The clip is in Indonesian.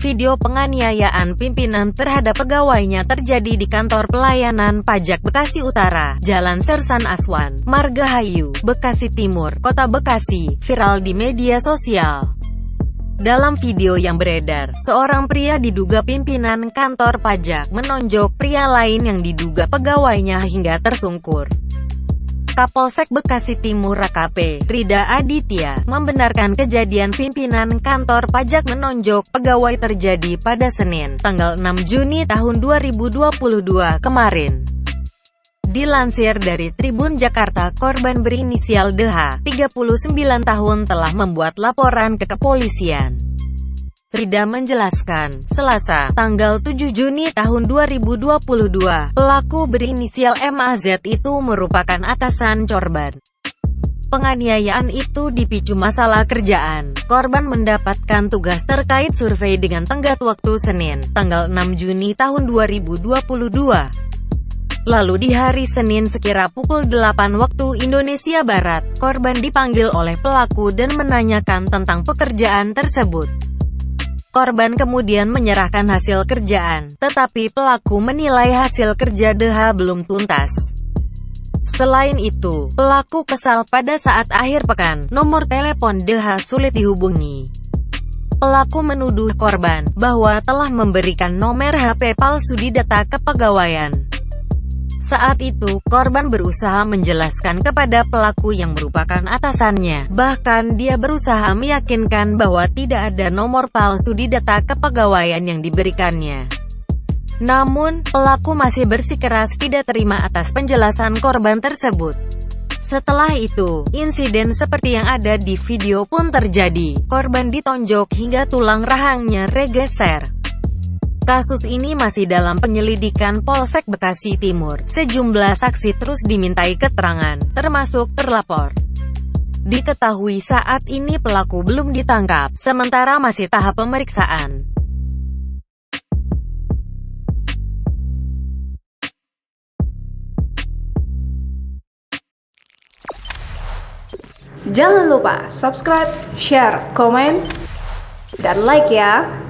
Video penganiayaan pimpinan terhadap pegawainya terjadi di kantor pelayanan pajak Bekasi Utara, Jalan Sersan Aswan, Margahayu, Bekasi Timur, Kota Bekasi, viral di media sosial. Dalam video yang beredar, seorang pria diduga pimpinan kantor pajak menonjok pria lain yang diduga pegawainya hingga tersungkur. Kapolsek Bekasi Timur AKP, Rida Aditya, membenarkan kejadian pimpinan kantor pajak menonjok pegawai terjadi pada Senin, tanggal 6 Juni tahun 2022 kemarin. Dilansir dari Tribun Jakarta, korban berinisial DH, 39 tahun telah membuat laporan ke kepolisian. Rida menjelaskan, Selasa, tanggal 7 Juni tahun 2022, pelaku berinisial MAZ itu merupakan atasan korban. Penganiayaan itu dipicu masalah kerjaan. Korban mendapatkan tugas terkait survei dengan tenggat waktu Senin, tanggal 6 Juni tahun 2022. Lalu di hari Senin sekira pukul 8 waktu Indonesia Barat, korban dipanggil oleh pelaku dan menanyakan tentang pekerjaan tersebut. Korban kemudian menyerahkan hasil kerjaan, tetapi pelaku menilai hasil kerja DH belum tuntas. Selain itu, pelaku kesal pada saat akhir pekan, nomor telepon DH sulit dihubungi. Pelaku menuduh korban bahwa telah memberikan nomor HP palsu di data kepegawaian. Saat itu, korban berusaha menjelaskan kepada pelaku yang merupakan atasannya. Bahkan, dia berusaha meyakinkan bahwa tidak ada nomor palsu di data kepegawaian yang diberikannya. Namun, pelaku masih bersikeras tidak terima atas penjelasan korban tersebut. Setelah itu, insiden seperti yang ada di video pun terjadi. Korban ditonjok hingga tulang rahangnya regeser. Kasus ini masih dalam penyelidikan Polsek Bekasi Timur. Sejumlah saksi terus dimintai keterangan, termasuk terlapor. Diketahui saat ini pelaku belum ditangkap, sementara masih tahap pemeriksaan. Jangan lupa subscribe, share, komen, dan like ya!